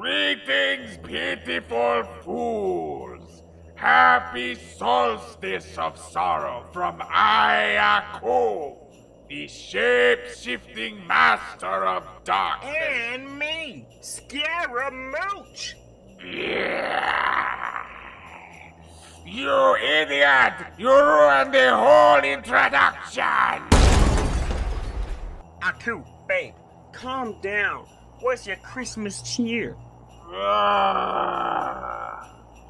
Greetings, pitiful fools! Happy solstice of sorrow from ehehe, the shape-shifting master of darkness. And me, Scaramouche! You idiot! You ruined the whole introduction! Aku, babe, calm down. Where's your Christmas cheer?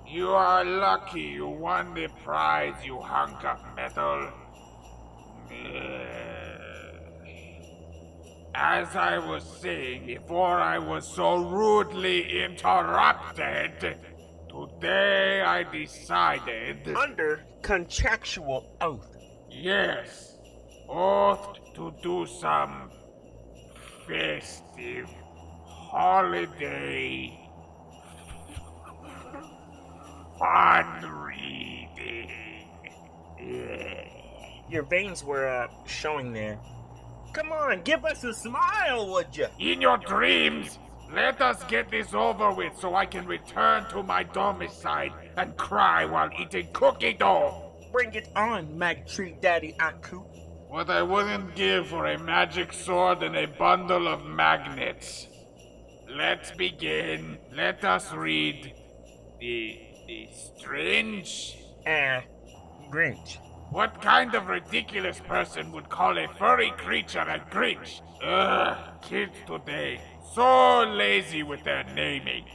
You are lucky you won the prize, you hunk of metal. As I was saying before I was so rudely interrupted, today I decided... Under contractual oath. Yes, oath to do some festive holiday fun reading. Your veins were, showing there. Come on, give us a smile, would you? In your dreams, let us get this over with so I can return to my domicile and cry while eating cookie dough. Bring it on, Mag Tree Daddy Aku. What I wouldn't give for a magic sword and a bundle of magnets. Let's begin. Let us read the strange... Grinch. What kind of ridiculous person would call a furry creature a Grinch? Ugh, kids today, so lazy with their naming.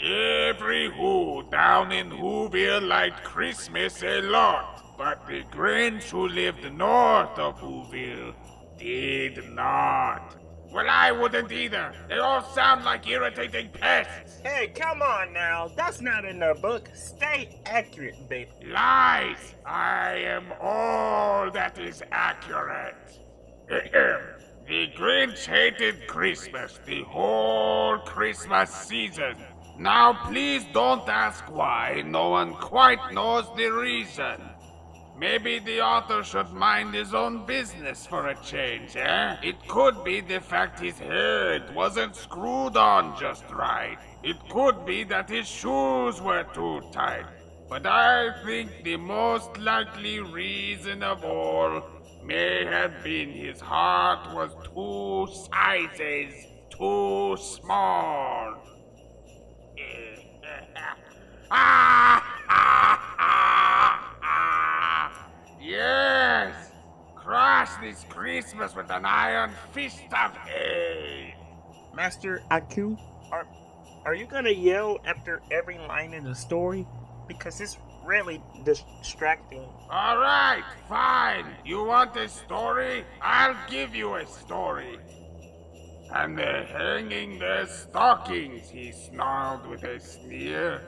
Every who down in Whoville liked Christmas a lot, but the Grinch who lived north of Whoville did not. Well, I wouldn't either. They all sound like irritating pests. Hey, come on now. That's not in the book. Stay accurate, babe. Lies! I am all that is accurate. The Grinch hated Christmas the whole Christmas season. Now please don't ask why. No one quite knows the reason. Maybe the author should mind his own business for a change, eh? It could be the fact his head wasn't screwed on just right. It could be that his shoes were too tight. But I think the most likely reason of all may have been his heart was 2 sizes too small. Yes! Crush this Christmas with an iron fist of hate! Master Aku, are you gonna yell after every line in the story? Because it's really distracting. Alright, fine. You want a story? I'll give you a story. And they're hanging their stockings, he snarled with a sneer.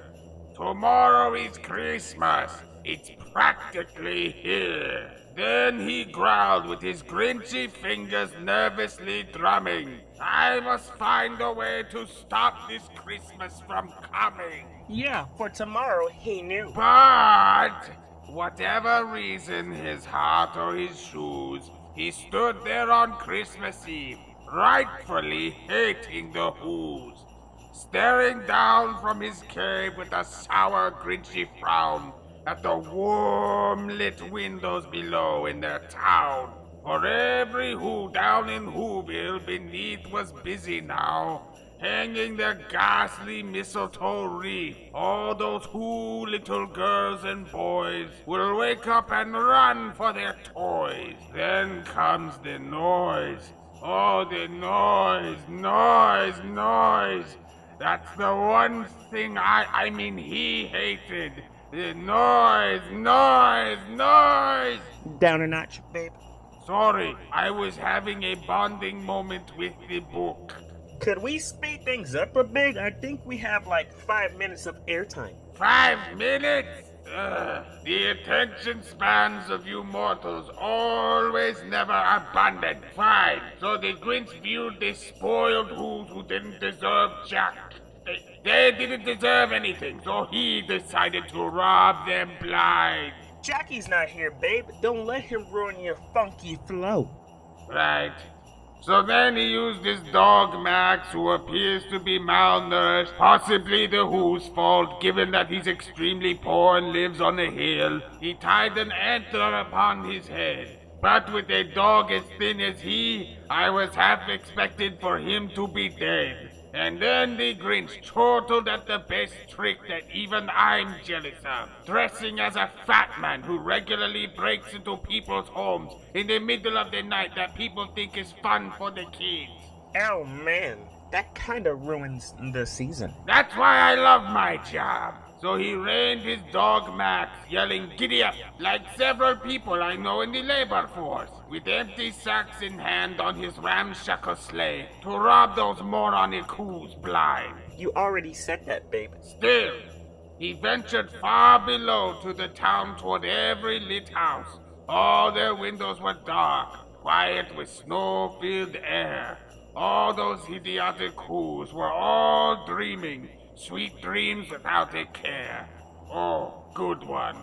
Tomorrow is Christmas. It's practically here. Then he growled with his grinchy fingers nervously drumming. I must find a way to stop this Christmas from coming. Yeah, for tomorrow he knew. But, whatever reason, his heart or his shoes, he stood there on Christmas Eve, rightfully hating the Who's, staring down from his cave with a sour, grinchy frown at the warm-lit windows below in their town. For every Who down in Whoville beneath was busy now, hanging their ghastly mistletoe wreath. All those Who little girls and boys will wake up and run for their toys. Then comes the noise. Oh, the noise, noise, noise. That's the one thing I mean he hated. The noise, noise, noise! Down a notch, babe. Sorry, I was having a bonding moment with the book. Could we speed things up a bit? I think we have like 5 minutes of airtime. 5 minutes? The attention spans of you mortals always never abundant. Fine, so the Grinch viewed the spoiled Who's who didn't deserve jack. They didn't deserve anything, so he decided to rob them blind. Jackie's not here, babe. Don't let him ruin your funky flow. Right. So then he used his dog Max, who appears to be malnourished, possibly the Who's fault, given that he's extremely poor and lives on a hill. He tied an antler upon his head. But with a dog as thin as he, I was half expected for him to be dead. And then the Grinch chortled at the best trick that even I'm jealous of, dressing as a fat man who regularly breaks into people's homes in the middle of the night that people think is fun for the kids. Oh man, that kinda ruins the season. That's why I love my job. So he reined his dog Max, yelling "Giddy up!" like several people I know in the labor force, with empty sacks in hand on his ramshackle sleigh to rob those moronic Who's blind. You already said that, babe. Still, he ventured far below to the town toward every lit house. All their windows were dark, quiet with snow-filled air. All those idiotic Who's were all dreaming, sweet dreams without a care. Oh, good one.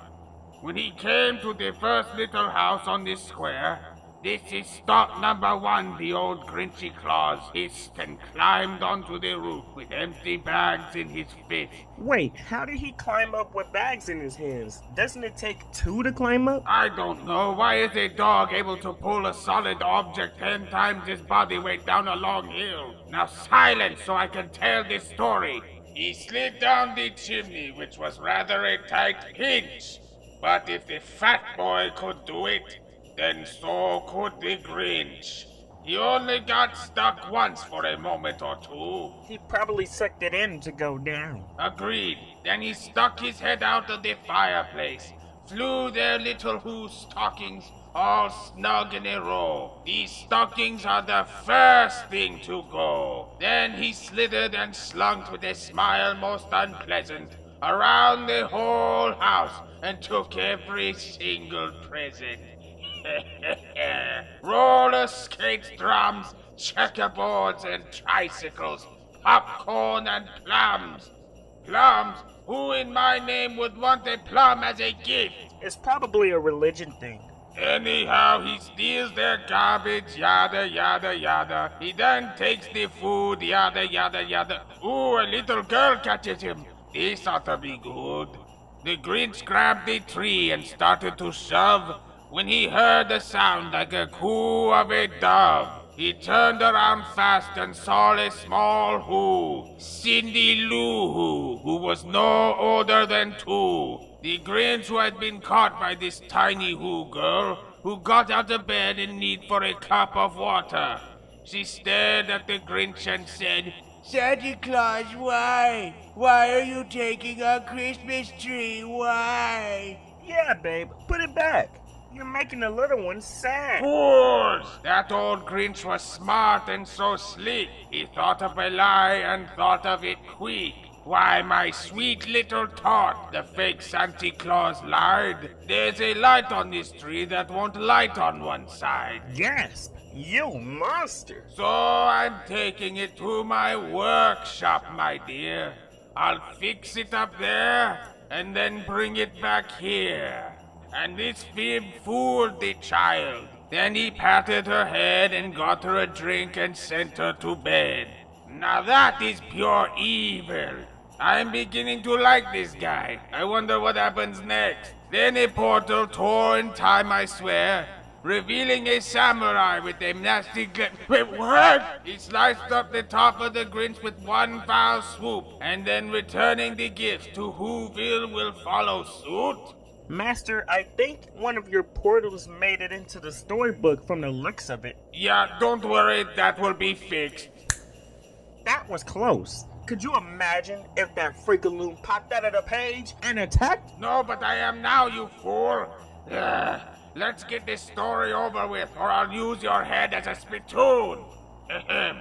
When he came to the first little house on this square, this is stop number 1, the old Grinchy Claus hissed and climbed onto the roof with empty bags in his fist. Wait, how did he climb up with bags in his hands? Doesn't it take 2 to climb up? I don't know. Why is a dog able to pull a solid object 10 times his body weight down a long hill? Now silence so I can tell this story. He slid down the chimney, which was rather a tight pinch. But if the fat boy could do it, then so could the Grinch. He only got stuck once for a moment or two. He probably sucked it in to go down. Agreed. Then he stuck his head out of the fireplace, flew their little Who's stockings all snug in a row. These stockings are the first thing to go. Then he slithered and slunk with a smile most unpleasant around the whole house and took every single present. Roller skates, drums, checkerboards and tricycles, popcorn and plums. Plums? Who in my name would want a plum as a gift? It's probably a religion thing. Anyhow, he steals their garbage, yada yada yada. He then takes the food, yada yada yada. Ooh, a little girl catches him. This ought to be good. The Grinch grabbed the tree and started to shove when he heard a sound like a coo of a dove. He turned around fast and saw a small Who, Cindy Lou who was no older than 2. The Grinch, who had been caught by this tiny Who girl, who got out of bed in need for a cup of water. She stared at the Grinch and said, "Santa Claus, why? Why are you taking our Christmas tree? Why?" Yeah, babe, put it back. You're making the little one sad. Fools! That old Grinch was smart and so slick. He thought of a lie and thought of it quick. Why, my sweet little tot, the fake Santa Claus lied. There's a light on this tree that won't light on one side. Gasp! You monster! So I'm taking it to my workshop, my dear. I'll fix it up there and then bring it back here. And this fib fooled the child. Then he patted her head and got her a drink and sent her to bed. Now that is pure evil. I'm beginning to like this guy. I wonder what happens next. Then a portal tore in time, I swear, revealing a samurai with a nasty Wait, what? He sliced up the top of the Grinch with one foul swoop, and then returning the gifts to Whoville will follow suit. Master, I think one of your portals made it into the storybook from the looks of it. Yeah, don't worry, that will be fixed. That was close. Could you imagine if that freakaloon popped out of the page and attacked? No, but I am now, you fool. Let's get this story over with, or I'll use your head as a spittoon. Ahem.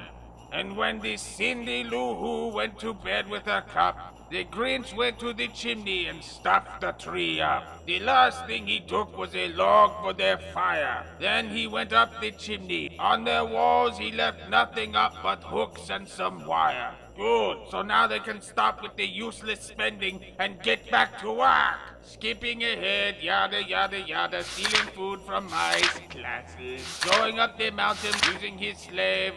And when the Cindy Lou Who went to bed with her cup, The Grinch went to the chimney and stuffed the tree up. The last thing he took was a log for their fire. Then he went up the chimney. On their walls he left nothing up but hooks and some wire. Good, so now they can stop with the useless spending and get back to work. Skipping ahead, yada yada yada, stealing food from mice, classes. Going up the mountain using his slave,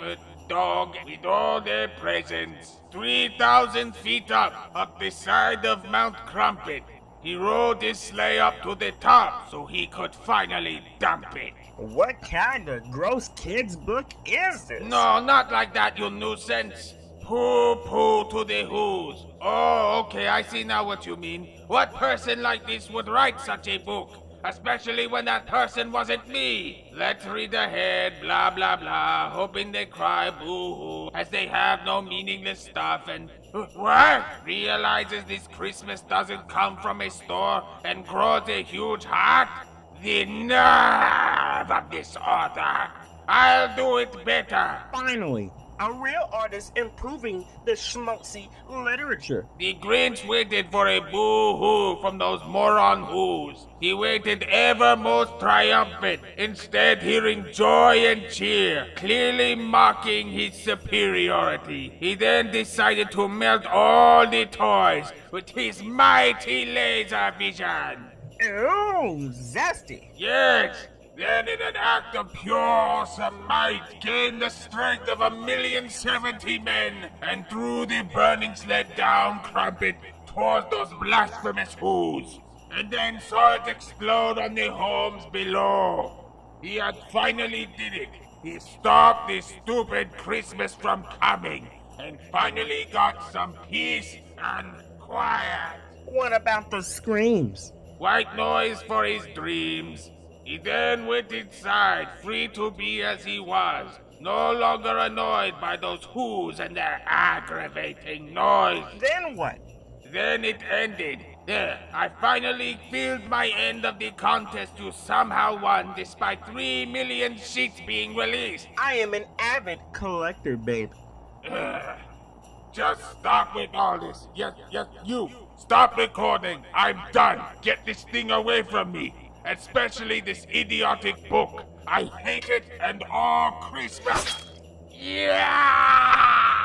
dog, with all their presents. 3,000 feet up the side of Mount Crumpet. He rode his sleigh up to the top so he could finally dump it. What kind of gross kids book is this? No, not like that, you nuisance. Pooh-pooh to the who's. Oh, okay, I see now what you mean. What person like this would write such a book? Especially when that person wasn't me. Let's read ahead, blah blah blah, hoping they cry boo-hoo, as they have no meaningless stuff and... What? Realizes this Christmas doesn't come from a store and grows a huge heart? The nerve of this author! I'll do it better. Finally, a real artist improving the schmaltzy literature. The Grinch waited for a boo-hoo from those moron whoos. He waited ever most triumphant, instead hearing joy and cheer, clearly mocking his superiority. He then decided to melt all the toys with his mighty laser vision. Ooh, zesty. Yes! Then in an act of pure awesome might gained the strength of 1,070 men and threw the burning sled down Crumpet towards those blasphemous whoos, and then saw it explode on the homes below. He had finally did it. He stopped the stupid Christmas from coming and finally got some peace and quiet. What about the screams? White noise for his dreams. He then went inside, free to be as he was, no longer annoyed by those whoos and their aggravating noise. Then what? Then it ended. There, I finally filled my end of the contest you somehow won despite 3 million sheets being released. I am an avid collector, babe. Just stop with all this. Yes, you. Stop recording. I'm done. Get this thing away from me. Especially this idiotic book. I hate it and all Christmas. Yeah!